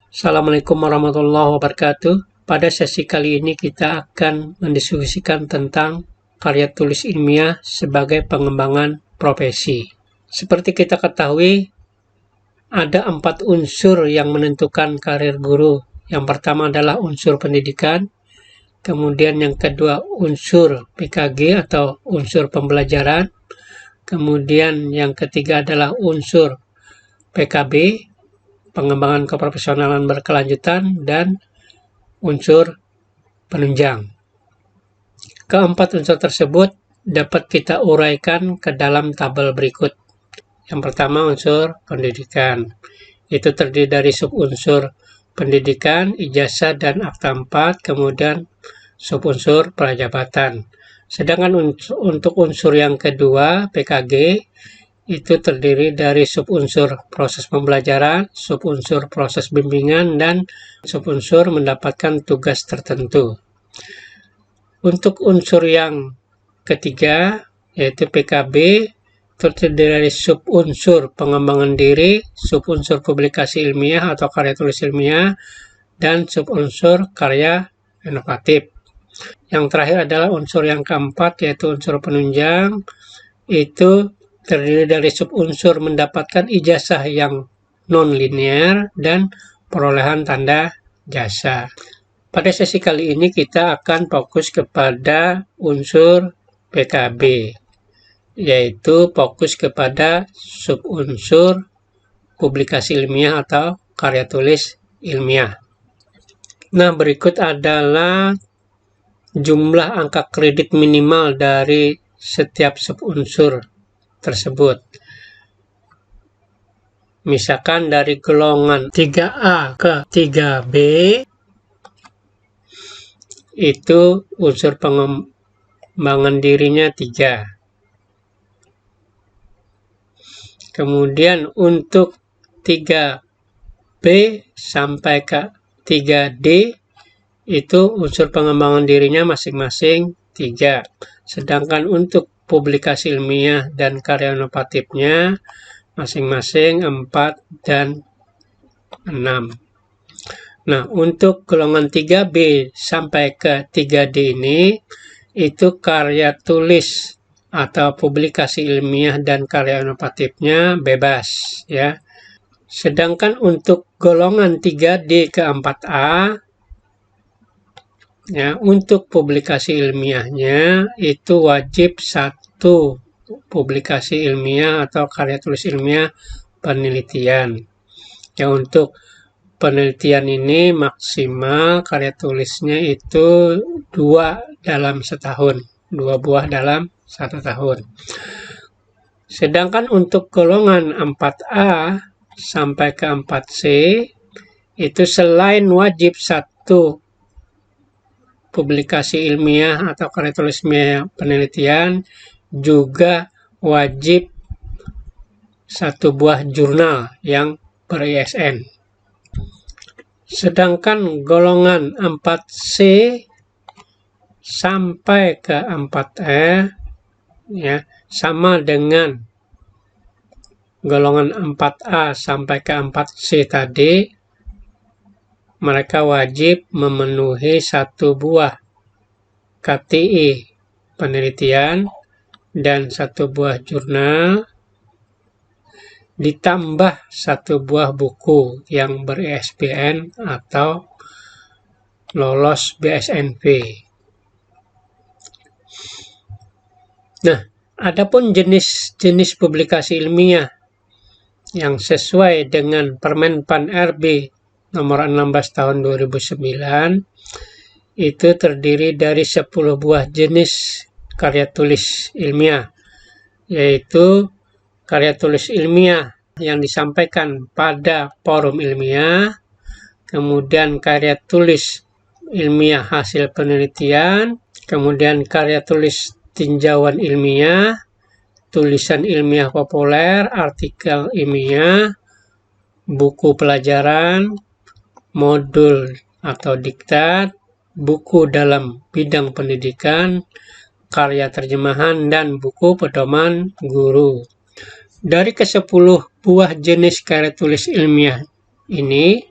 Assalamualaikum warahmatullahi wabarakatuh. Pada sesi kali ini kita akan mendiskusikan tentang karya tulis ilmiah sebagai pengembangan profesi. Seperti kita ketahui, ada 4 unsur yang menentukan karir guru. Yang pertama adalah unsur pendidikan, kemudian yang kedua unsur PKG atau unsur pembelajaran, kemudian yang ketiga adalah unsur PKB, pengembangan keprofesionalan berkelanjutan, dan unsur penunjang. Keempat unsur tersebut dapat kita uraikan ke dalam tabel berikut. Yang pertama unsur pendidikan. Itu terdiri dari subunsur pendidikan, ijazah, dan akta 4, kemudian subunsur prajabatan. Sedangkan untuk unsur yang kedua, PKG, itu terdiri dari subunsur proses pembelajaran, subunsur proses bimbingan, dan subunsur mendapatkan tugas tertentu. Untuk unsur yang ketiga, yaitu PKB, terdiri dari subunsur pengembangan diri, subunsur publikasi ilmiah atau karya tulis ilmiah, dan subunsur karya inovatif. Yang terakhir adalah unsur yang keempat, yaitu unsur penunjang. Itu terdiri dari subunsur mendapatkan ijazah yang non-linear dan perolehan tanda jasa. Pada sesi kali ini kita akan fokus kepada unsur PKB, yaitu fokus kepada subunsur publikasi ilmiah atau karya tulis ilmiah. Nah, berikut adalah jumlah angka kredit minimal dari setiap subunsur tersebut. Misalkan dari golongan 3A ke 3B, itu unsur pengembangan dirinya 3. Kemudian untuk 3B sampai ke 3D, itu unsur pengembangan dirinya masing-masing 3. Sedangkan untuk publikasi ilmiah dan karya inovatifnya masing-masing 4 dan 6. Nah, untuk golongan 3B sampai ke 3D ini, itu karya tulis atau publikasi ilmiah dan karya inovatifnya bebas, ya. Sedangkan untuk golongan 3D ke 4A, ya, untuk publikasi ilmiahnya itu wajib 1 publikasi ilmiah atau karya tulis ilmiah penelitian. Ya, untuk penelitian ini maksimal karya tulisnya itu 2 dalam setahun, 2 buah dalam 1 tahun. Sedangkan untuk golongan 4A sampai ke 4C, itu selain wajib 1 publikasi ilmiah atau karya tulis ilmiah penelitian, juga wajib 1 buah jurnal yang ber-ISN. Sedangkan golongan 4C sampai ke 4E, ya, sama dengan golongan 4A sampai ke 4C tadi, mereka wajib memenuhi 1 buah KTI penelitian dan 1 buah jurnal, ditambah 1 buah buku yang ber-ISBN atau lolos BSNP. Nah, adapun jenis-jenis publikasi ilmiah yang sesuai dengan Permen.Pan RB nomor 16 tahun 2009, itu terdiri dari 10 buah jenis karya tulis ilmiah, yaitu karya tulis ilmiah yang disampaikan pada forum ilmiah, kemudian karya tulis ilmiah hasil penelitian, kemudian karya tulis tinjauan ilmiah, tulisan ilmiah populer, artikel ilmiah, buku pelajaran, modul atau diktat, buku dalam bidang pendidikan, karya terjemahan, dan buku pedoman guru. Dari ke-10 buah jenis karya tulis ilmiah ini,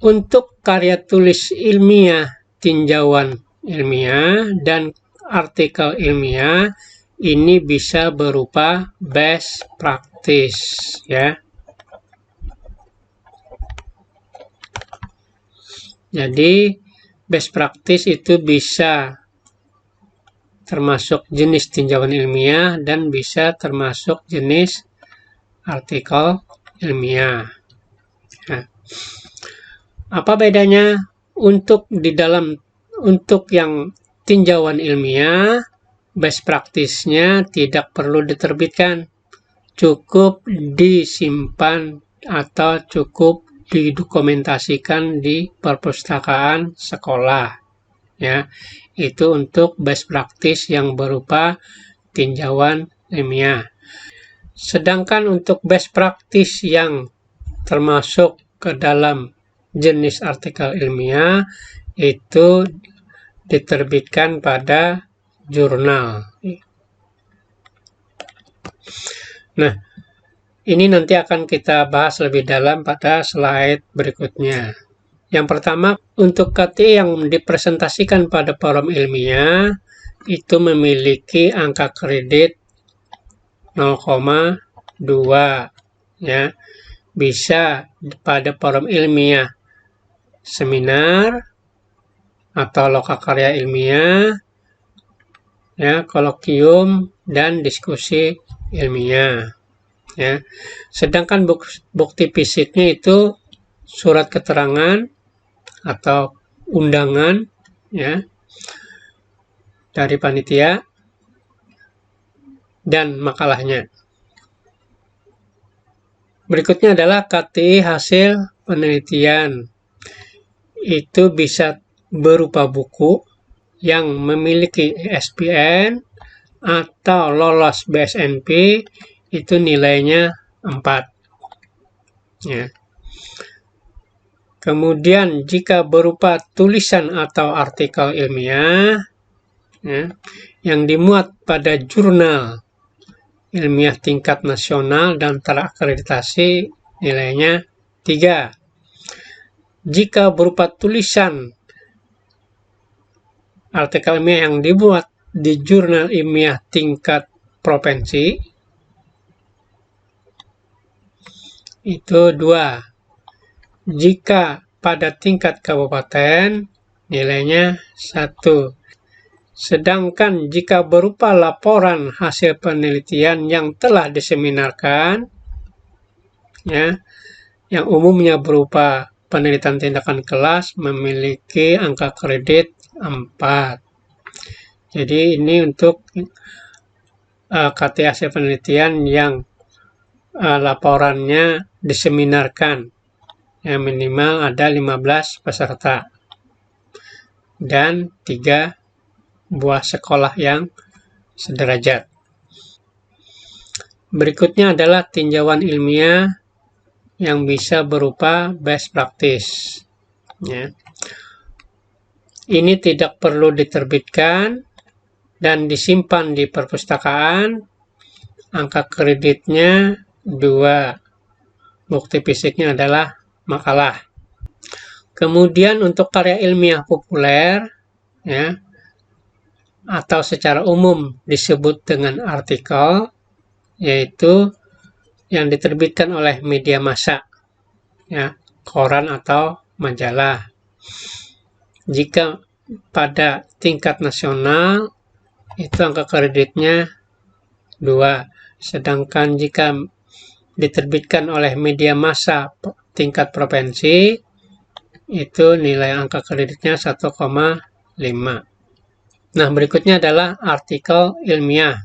Untuk karya tulis ilmiah, tinjauan ilmiah, dan artikel ilmiah, ini bisa berupa best practice, ya. Jadi, best practice itu bisa termasuk jenis tinjauan ilmiah dan bisa termasuk jenis artikel ilmiah. Nah, apa bedanya? Untuk yang tinjauan ilmiah, best practice-nya tidak perlu diterbitkan, cukup disimpan atau cukup didokumentasikan di perpustakaan sekolah, ya. Itu untuk best practice yang berupa tinjauan ilmiah. Sedangkan untuk best practice yang termasuk ke dalam jenis artikel ilmiah itu diterbitkan pada jurnal. Nah, ini nanti akan kita bahas lebih dalam pada slide berikutnya. Yang pertama, untuk KTI yang dipresentasikan pada forum ilmiah itu memiliki angka kredit 0,2, ya. Bisa pada forum ilmiah seminar atau lokakarya ilmiah, ya, kolokium dan diskusi ilmiah, ya. Sedangkan bukti fisiknya itu surat keterangan atau undangan, ya, dari panitia dan makalahnya. Berikutnya adalah KTI hasil penelitian. Itu bisa berupa buku yang memiliki ISBN atau lolos BSNP, itu nilainya 4. Ya. Kemudian jika berupa tulisan atau artikel ilmiah, ya, yang dimuat pada jurnal ilmiah tingkat nasional dan terakreditasi, nilainya 3. Jika berupa tulisan artikel ilmiah yang dibuat di jurnal ilmiah tingkat provinsi, itu 2. Jika pada tingkat kabupaten, nilainya 1. Sedangkan jika berupa laporan hasil penelitian yang telah diseminarkan, ya, yang umumnya berupa penelitian tindakan kelas, memiliki angka kredit 4. Jadi ini untuk KTI hasil penelitian yang laporannya diseminarkan, yang minimal ada 15 peserta dan 3 buah sekolah yang sederajat. Berikutnya adalah tinjauan ilmiah yang bisa berupa best practice, ya. Ini tidak perlu diterbitkan dan disimpan di perpustakaan. Angka kreditnya 2. Bukti fisiknya adalah makalah. Kemudian untuk karya ilmiah populer, ya, atau secara umum disebut dengan artikel, yaitu yang diterbitkan oleh media massa, ya, koran atau majalah. Jika pada tingkat nasional itu angka kreditnya 2, sedangkan jika diterbitkan oleh media massa tingkat provinsi itu nilai angka kreditnya 1,5. Nah, berikutnya adalah artikel ilmiah.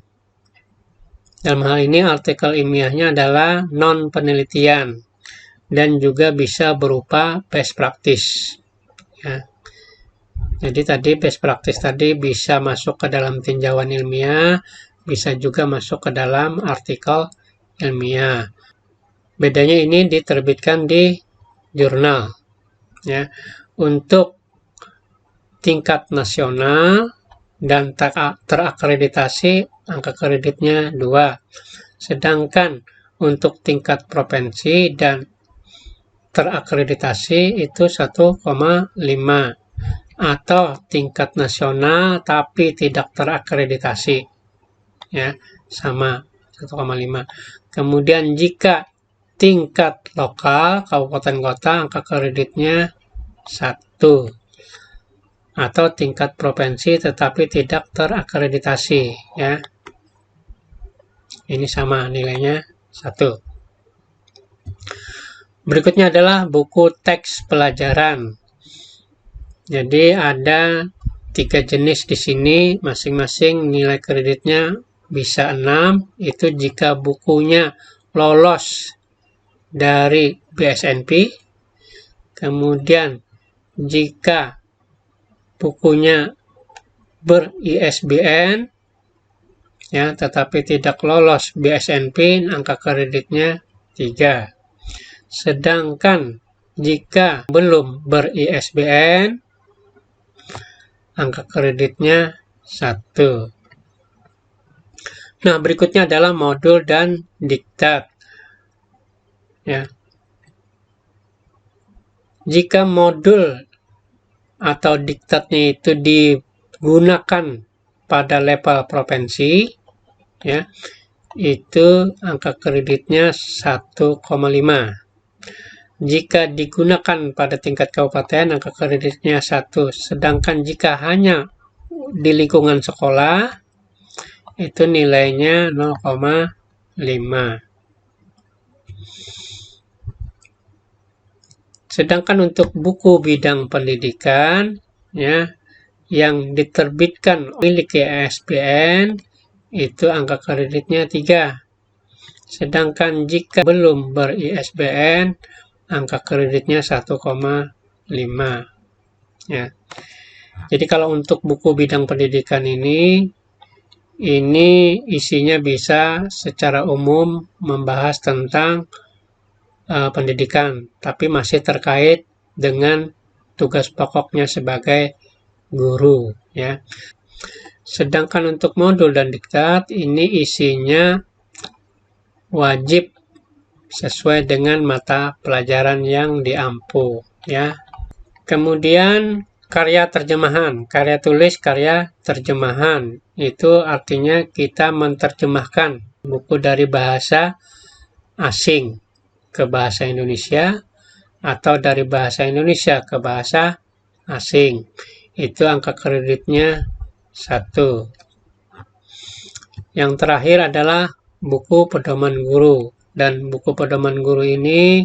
Dalam hal ini artikel ilmiahnya adalah non-penelitian dan juga bisa berupa best practice, ya. Jadi tadi best practice tadi bisa masuk ke dalam tinjauan ilmiah, bisa juga masuk ke dalam artikel ilmiah. Bedanya ini diterbitkan di jurnal, ya. Untuk tingkat nasional dan terakreditasi angka kreditnya 2. Sedangkan untuk tingkat provinsi dan terakreditasi itu 1,5, atau tingkat nasional tapi tidak terakreditasi, ya, sama 1,5. Kemudian jika tingkat lokal kabupaten kota, angka kreditnya 1, atau tingkat provinsi tetapi tidak terakreditasi, ya, ini sama nilainya 1. Berikutnya adalah buku teks pelajaran. Jadi ada 3 jenis di sini, masing-masing nilai kreditnya bisa 6, itu jika bukunya lolos dari BSNP. Kemudian jika bukunya ber-ISBN, ya, tetapi tidak lolos BSNP, angka kreditnya 3. Sedangkan jika belum ber-ISBN, angka kreditnya 1. Nah, berikutnya adalah modul dan diktat. Ya. Jika modul atau diktatnya itu digunakan pada level provinsi, ya, itu angka kreditnya 1,5. Jika digunakan pada tingkat kabupaten, angka kreditnya 1. Sedangkan jika hanya di lingkungan sekolah, itu nilainya 0,5. Sedangkan untuk buku bidang pendidikan, ya, yang diterbitkan memiliki ISBN, itu angka kreditnya 3. Sedangkan jika belum ber-ISBN, angka kreditnya 1,5. Ya. Jadi kalau untuk buku bidang pendidikan ini isinya bisa secara umum membahas tentang pendidikan, tapi masih terkait dengan tugas pokoknya sebagai guru, ya. Sedangkan untuk modul dan diktat ini isinya wajib sesuai dengan mata pelajaran yang diampu, ya. Kemudian karya terjemahan, karya tulis, karya terjemahan. Itu artinya kita menerjemahkan buku dari bahasa asing ke bahasa Indonesia atau dari bahasa Indonesia ke bahasa asing. Itu angka kreditnya 1. Yang terakhir adalah buku pedoman guru. Dan buku pedoman guru ini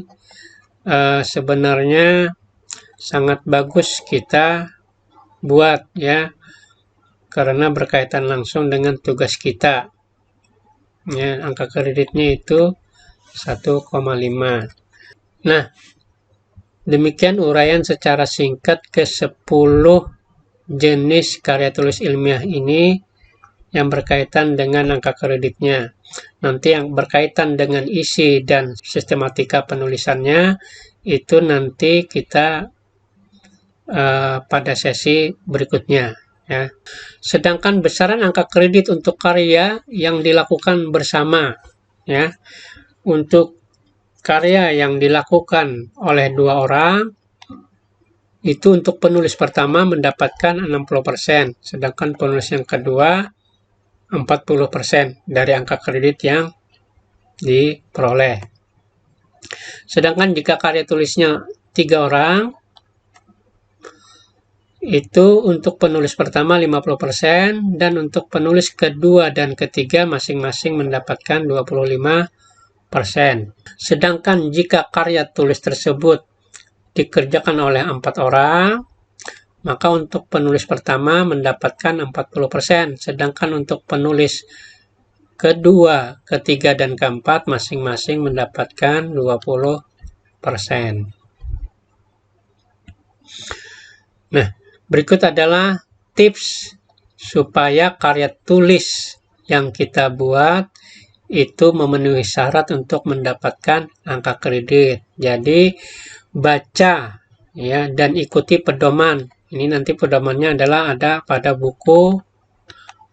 sebenarnya sangat bagus kita buat, ya, karena berkaitan langsung dengan tugas kita, ya. Angka kreditnya itu 1,5. Nah, demikian uraian secara singkat ke 10 jenis karya tulis ilmiah ini yang berkaitan dengan angka kreditnya. Nanti yang berkaitan dengan isi dan sistematika penulisannya itu nanti kita pada sesi berikutnya, ya. Sedangkan besaran angka kredit untuk karya yang dilakukan bersama, ya. Untuk karya yang dilakukan oleh 2 orang itu untuk penulis pertama mendapatkan 60%, sedangkan penulis yang kedua 40% dari angka kredit yang diperoleh. Sedangkan jika karya tulisnya 3 orang, itu untuk penulis pertama 50% dan untuk penulis kedua dan ketiga masing-masing mendapatkan 25%. Sedangkan jika karya tulis tersebut dikerjakan oleh 4 orang, maka untuk penulis pertama mendapatkan 40%, sedangkan untuk penulis kedua, ketiga, dan keempat masing-masing mendapatkan 20%. Nah, berikut adalah tips supaya karya tulis yang kita buat itu memenuhi syarat untuk mendapatkan angka kredit. Jadi, baca, ya, dan ikuti pedoman. Ini nanti pedomannya adalah ada pada buku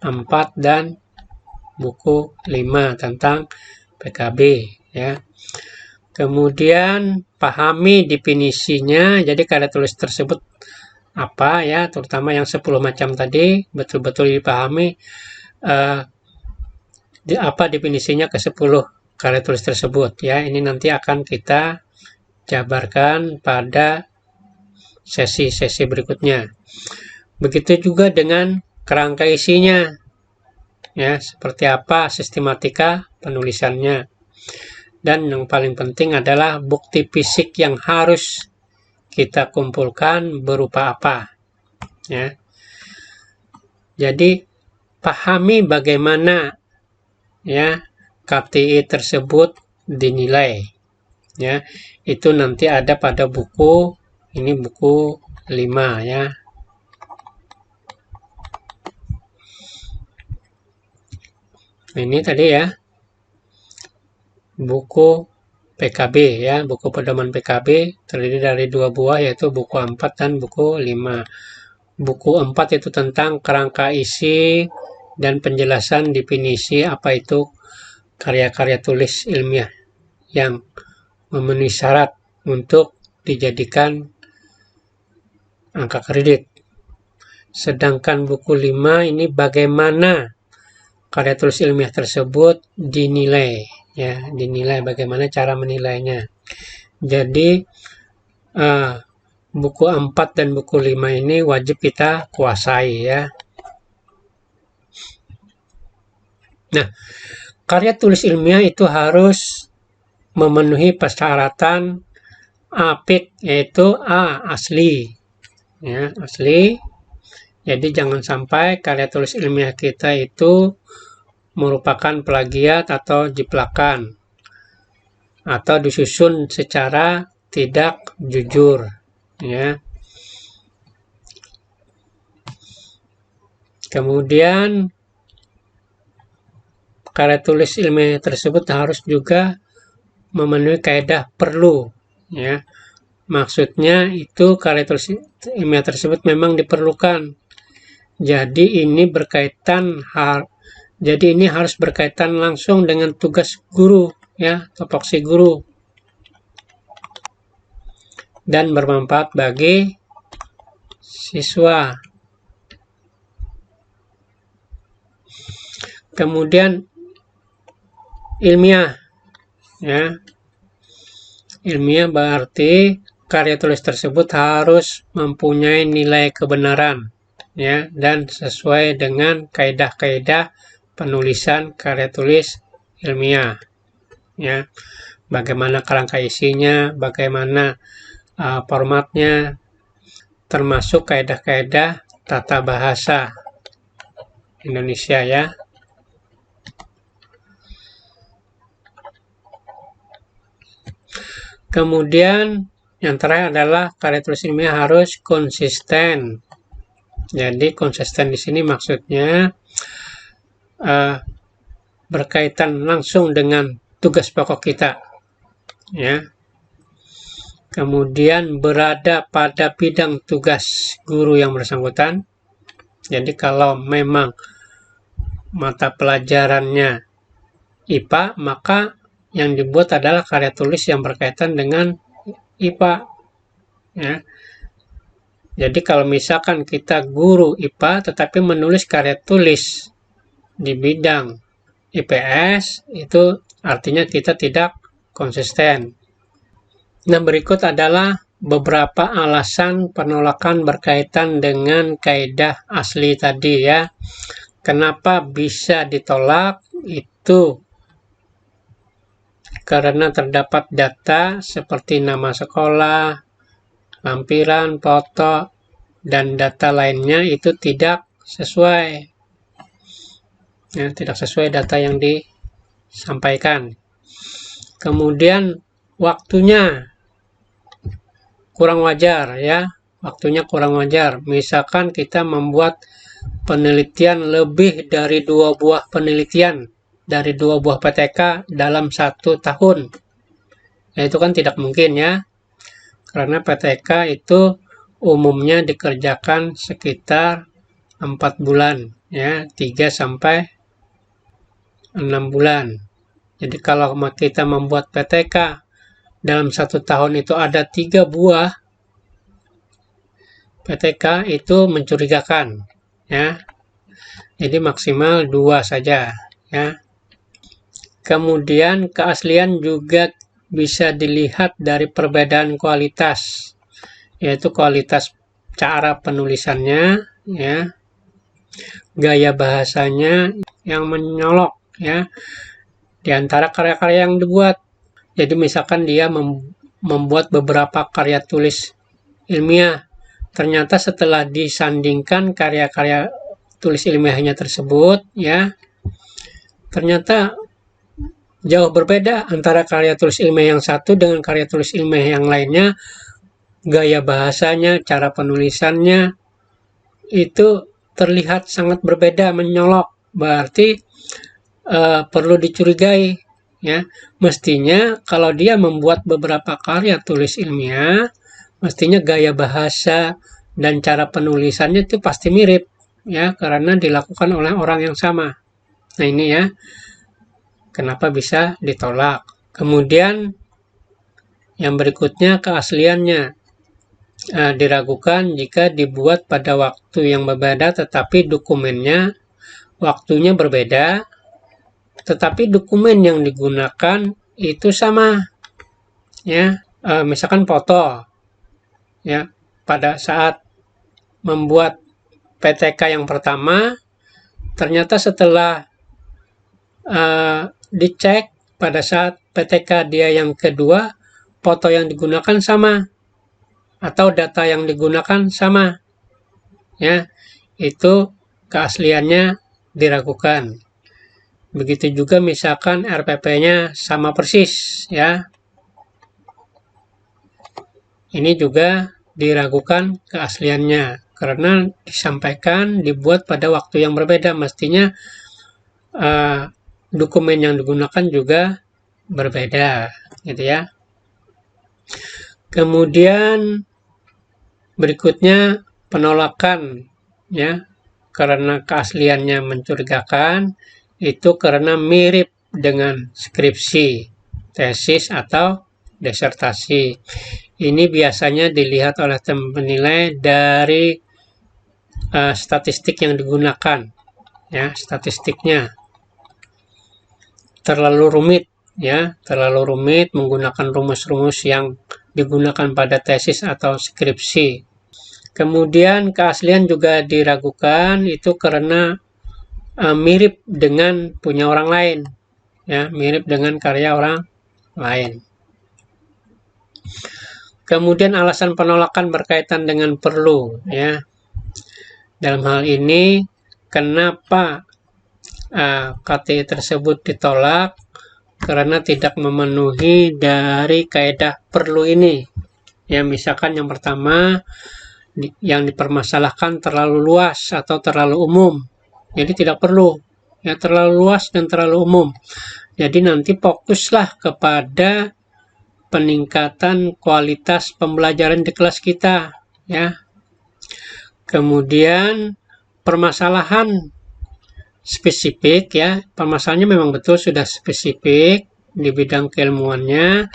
4 dan buku 5 tentang PKB, ya. Kemudian pahami definisinya, jadi karya tulis tersebut apa ya, terutama yang 10 macam tadi, betul-betul dipahami apa definisinya ke 10 karya tulis tersebut ya. Ini nanti akan kita jabarkan pada sesi-sesi berikutnya. Begitu juga dengan kerangka isinya ya, seperti apa sistematika penulisannya. Dan yang paling penting adalah bukti fisik yang harus kita kumpulkan berupa apa ya. Jadi pahami bagaimana ya KTI tersebut dinilai ya. Itu nanti ada pada buku ini, buku 5 ya. Ini tadi ya buku PKB ya, buku pedoman PKB terdiri dari 2 buah, yaitu buku 4 dan buku 5. Buku 4 itu tentang kerangka isi dan penjelasan definisi apa itu karya-karya tulis ilmiah yang memenuhi syarat untuk dijadikan angka kredit. Sedangkan buku 5 ini bagaimana karya tulis ilmiah tersebut dinilai ya, dinilai bagaimana cara menilainya. Jadi buku 4 dan buku 5 ini wajib kita kuasai ya. Nah, karya tulis ilmiah itu harus memenuhi persyaratan APIK, yaitu A, asli ya, asli. Jadi jangan sampai karya tulis ilmiah kita itu merupakan plagiat atau jiplakan atau disusun secara tidak jujur ya. Kemudian karya tulis ilmiah tersebut harus juga memenuhi kaidah perlu ya. Maksudnya itu karya tulis ilmiah tersebut memang diperlukan. Jadi ini harus berkaitan langsung dengan tugas guru ya, tupoksi guru, dan bermanfaat bagi siswa. Kemudian ilmiah ya. Ilmiah berarti karya tulis tersebut harus mempunyai nilai kebenaran ya, dan sesuai dengan kaidah-kaidah penulisan karya tulis ilmiah ya. Bagaimana kerangka isinya, bagaimana formatnya, termasuk kaidah-kaidah tata bahasa Indonesia ya. Kemudian yang terakhir adalah karya tulis ilmiah harus konsisten. Jadi konsisten di sini maksudnya berkaitan langsung dengan tugas pokok kita ya. Kemudian berada pada bidang tugas guru yang bersangkutan. Jadi kalau memang mata pelajarannya IPA, maka yang dibuat adalah karya tulis yang berkaitan dengan IPA ya. Jadi kalau misalkan kita guru IPA tetapi menulis karya tulis di bidang IPS, itu artinya kita tidak konsisten. Nah, berikut adalah beberapa alasan penolakan berkaitan dengan kaidah asli tadi ya. Kenapa bisa ditolak? Itu karena terdapat data seperti nama sekolah, lampiran, foto, dan data lainnya itu tidak sesuai ya, tidak sesuai data yang disampaikan. Kemudian waktunya kurang wajar ya, waktunya kurang wajar. Misalkan kita membuat penelitian lebih dari 2 buah penelitian dari 2 buah PTK dalam 1 tahun, ya itu kan tidak mungkin ya, karena PTK itu umumnya dikerjakan sekitar 4 bulan ya, 3 sampai 6 bulan. Jadi kalau kita membuat PTK dalam 1 tahun itu ada 3 buah PTK, itu mencurigakan, ya. Jadi maksimal 2 saja, ya. Kemudian keaslian juga bisa dilihat dari perbedaan kualitas, yaitu kualitas cara penulisannya, ya, gaya bahasanya yang menyolok, ya, di antara karya-karya yang dibuat. Jadi misalkan dia membuat beberapa karya tulis ilmiah, ternyata setelah disandingkan karya-karya tulis ilmiahnya tersebut, ya, ternyata jauh berbeda antara karya tulis ilmiah yang satu dengan karya tulis ilmiah yang lainnya. Gaya bahasanya, cara penulisannya itu terlihat sangat berbeda, menyolok. Berarti perlu dicurigai, ya. Mestinya kalau dia membuat beberapa karya tulis ilmiah, mestinya gaya bahasa dan cara penulisannya itu pasti mirip, ya, karena dilakukan oleh orang yang sama. Nah, ini ya, kenapa bisa ditolak. Kemudian yang berikutnya keasliannya. Diragukan jika dibuat pada waktu yang berbeda tetapi dokumennya waktunya berbeda, tetapi dokumen yang digunakan itu sama, ya. Misalkan foto, ya, pada saat membuat PTK yang pertama, ternyata setelah dicek pada saat PTK dia yang kedua, foto yang digunakan sama atau data yang digunakan sama, ya, itu keasliannya diragukan. Begitu juga misalkan RPP-nya sama persis, ya, ini juga diragukan keasliannya karena disampaikan dibuat pada waktu yang berbeda. Mestinya dokumen yang digunakan juga berbeda, gitu ya. Kemudian berikutnya penolakan, ya, karena keasliannya mencurigakan, itu karena mirip dengan skripsi, tesis, atau disertasi. Ini biasanya dilihat oleh tim penilai dari statistik yang digunakan, ya, statistiknya terlalu rumit, ya, terlalu rumit menggunakan rumus-rumus yang digunakan pada tesis atau skripsi. Kemudian keaslian juga diragukan itu karena mirip dengan punya orang lain, ya, mirip dengan karya orang lain. Kemudian alasan penolakan berkaitan dengan perlu, ya. Dalam hal ini kenapa KTI tersebut ditolak? Karena tidak memenuhi dari kaidah perlu ini. Ya, misalkan yang pertama yang dipermasalahkan terlalu luas atau terlalu umum. Jadi tidak perlu, ya, terlalu luas dan terlalu umum. Jadi nanti fokuslah kepada peningkatan kualitas pembelajaran di kelas kita, ya. Kemudian permasalahan spesifik, ya, permasalahannya memang betul sudah spesifik di bidang keilmuannya,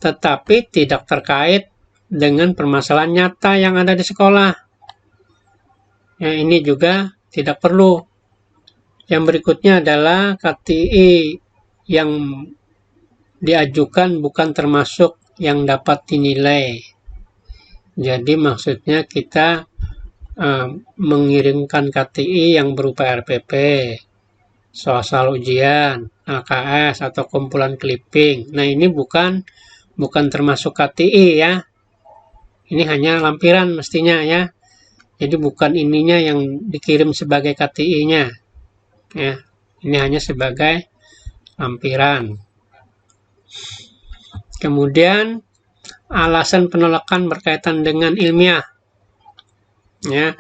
tetapi tidak terkait dengan permasalahan nyata yang ada di sekolah. Ya, ini juga tidak perlu. Yang berikutnya adalah KTI yang diajukan bukan termasuk yang dapat dinilai. Jadi maksudnya kita mengirimkan KTI yang berupa RPP, soal ujian, AKS, atau kumpulan clipping. Nah, ini bukan termasuk KTI, ya. Ini hanya lampiran mestinya, ya. Jadi bukan ininya yang dikirim sebagai KTI-nya, ya. Ini hanya sebagai lampiran. Kemudian alasan penolakan berkaitan dengan ilmiah, ya.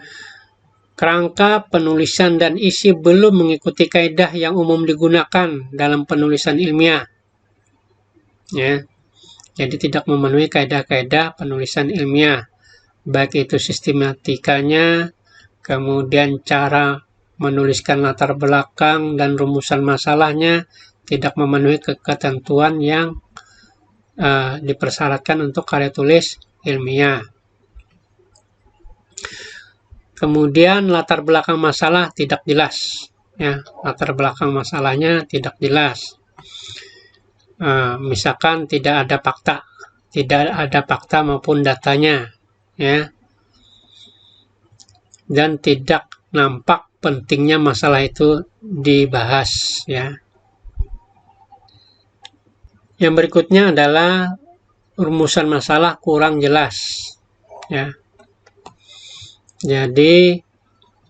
Kerangka penulisan dan isi belum mengikuti kaidah yang umum digunakan dalam penulisan ilmiah, ya. Jadi tidak memenuhi kaidah-kaidah penulisan ilmiah, baik itu sistematikanya, kemudian cara menuliskan latar belakang dan rumusan masalahnya tidak memenuhi ketentuan yang dipersyaratkan untuk karya tulis ilmiah. Kemudian latar belakang masalah tidak jelas, ya, latar belakang masalahnya tidak jelas. Misalkan tidak ada fakta maupun datanya, ya, dan tidak nampak pentingnya masalah itu dibahas, ya. Yang berikutnya adalah rumusan masalah kurang jelas, ya. Jadi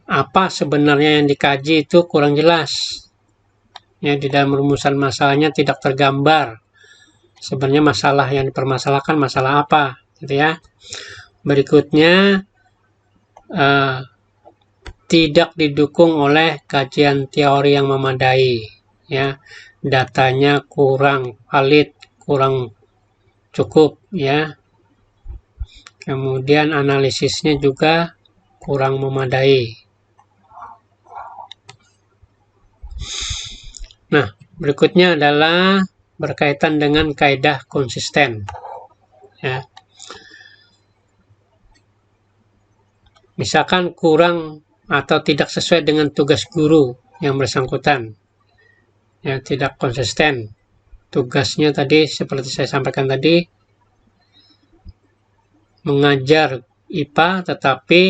apa sebenarnya yang dikaji itu kurang jelas, ya. Di dalam rumusan masalahnya tidak tergambar sebenarnya masalah yang dipermasalahkan masalah apa, gitu ya. Berikutnya tidak didukung oleh kajian teori yang memadai, ya. Datanya kurang valid, kurang cukup, ya. Kemudian analisisnya juga kurang memadai. Nah, berikutnya adalah berkaitan dengan kaidah konsisten, ya. Misalkan kurang atau tidak sesuai dengan tugas guru yang bersangkutan, ya, tidak konsisten. Tugasnya tadi seperti saya sampaikan tadi, mengajar IPA tetapi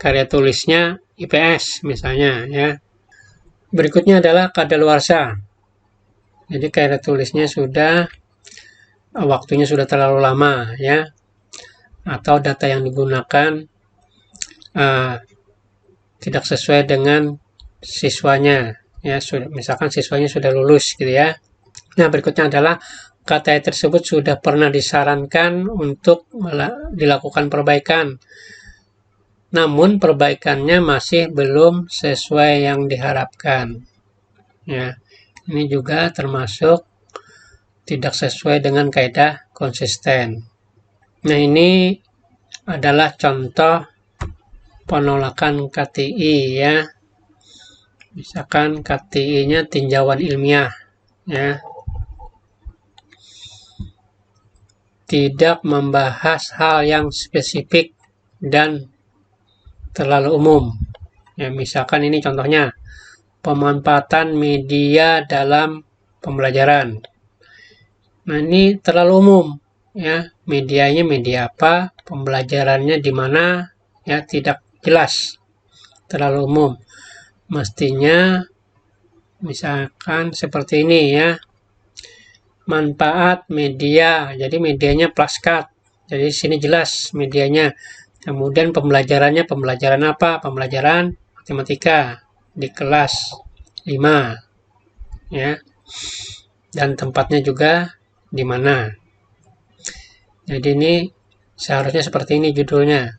karya tulisnya IPS misalnya, ya. Berikutnya adalah kadaluarsa. Jadi karya tulisnya waktunya sudah terlalu lama, ya. Atau data yang digunakan tidak sesuai dengan siswanya, ya. Misalkan siswanya sudah lulus, gitu ya. Nah, berikutnya adalah KTI tersebut sudah pernah disarankan untuk dilakukan perbaikan, namun perbaikannya masih belum sesuai yang diharapkan, ya. Ini juga termasuk tidak sesuai dengan kaidah konsisten. Nah, ini adalah contoh penolakan KTI, ya. Misalkan KTI-nya tinjauan ilmiah, ya. Tidak membahas hal yang spesifik dan terlalu umum, ya. Misalkan ini contohnya pemanfaatan media dalam pembelajaran. Nah, ini terlalu umum, ya. Medianya media apa, pembelajarannya di mana, ya, tidak jelas, terlalu umum. Mestinya misalkan seperti ini, ya. Manfaat media, jadi medianya Plaskat, jadi sini jelas medianya. Kemudian pembelajarannya pembelajaran apa? Pembelajaran matematika di kelas 5, ya. Dan tempatnya juga di mana. Jadi ini seharusnya seperti ini judulnya.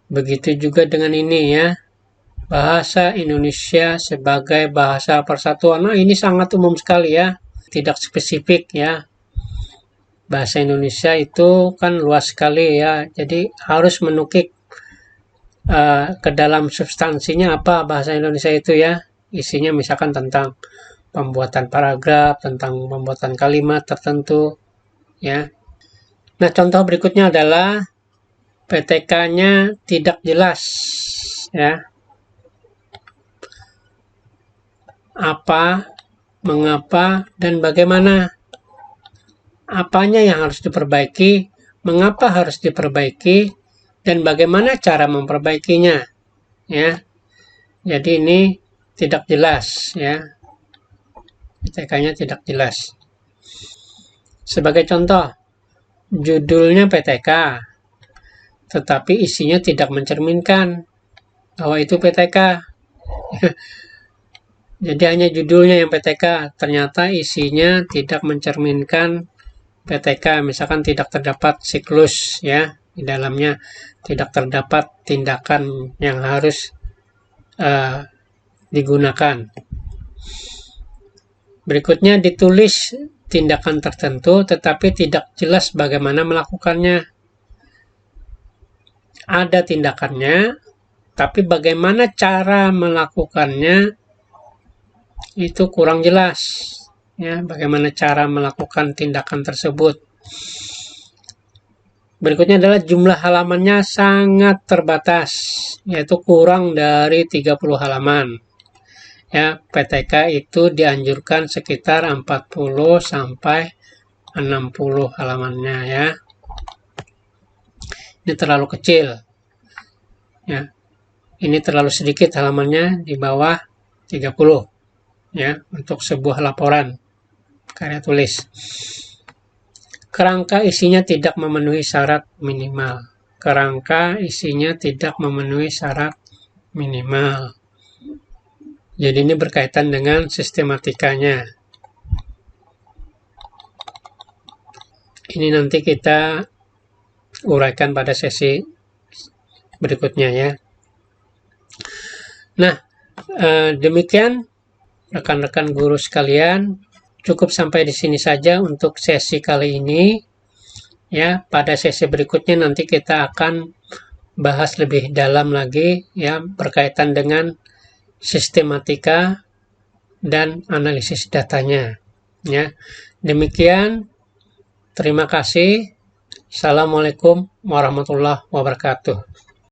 Begitu juga dengan ini, ya. Bahasa Indonesia sebagai bahasa persatuan. Nah, ini sangat umum sekali, ya. Tidak spesifik, ya. Bahasa Indonesia itu kan luas sekali, ya. Jadi harus menukik ke dalam substansinya apa bahasa Indonesia itu, ya. Isinya misalkan tentang pembuatan paragraf, tentang pembuatan kalimat tertentu, ya. Nah, contoh berikutnya adalah PTK-nya tidak jelas, ya. Apa, mengapa, dan bagaimana. Apanya yang harus diperbaiki, mengapa harus diperbaiki, dan bagaimana cara memperbaikinya, ya. Jadi ini tidak jelas, ya. PTK-nya tidak jelas. Sebagai contoh, judulnya PTK, tetapi isinya tidak mencerminkan bahwa itu PTK. Jadi hanya judulnya yang PTK, ternyata isinya tidak mencerminkan PTK. Misalkan tidak terdapat siklus, ya, di dalamnya tidak terdapat tindakan yang harus digunakan. Berikutnya ditulis tindakan tertentu tetapi tidak jelas bagaimana melakukannya. Ada tindakannya, tapi bagaimana cara melakukannya itu kurang jelas. ya, bagaimana cara melakukan tindakan tersebut. Berikutnya adalah jumlah halamannya sangat terbatas, yaitu kurang dari 30 halaman. Ya, PTK itu dianjurkan sekitar 40 sampai 60 halamannya ya. Ini terlalu kecil. Ya. Ini terlalu sedikit halamannya, di bawah 30 ya untuk sebuah laporan karya tulis. Kerangka isinya tidak memenuhi syarat minimal. Kerangka isinya tidak memenuhi syarat minimal. Jadi ini berkaitan dengan sistematikanya. Ini nanti kita uraikan pada sesi berikutnya ya. Nah, demikian rekan-rekan guru sekalian, cukup sampai di sini saja untuk sesi kali ini. Ya, pada sesi berikutnya nanti kita akan bahas lebih dalam lagi ya berkaitan dengan sistematika dan analisis datanya. Ya, demikian. Terima kasih. Assalamualaikum warahmatullahi wabarakatuh.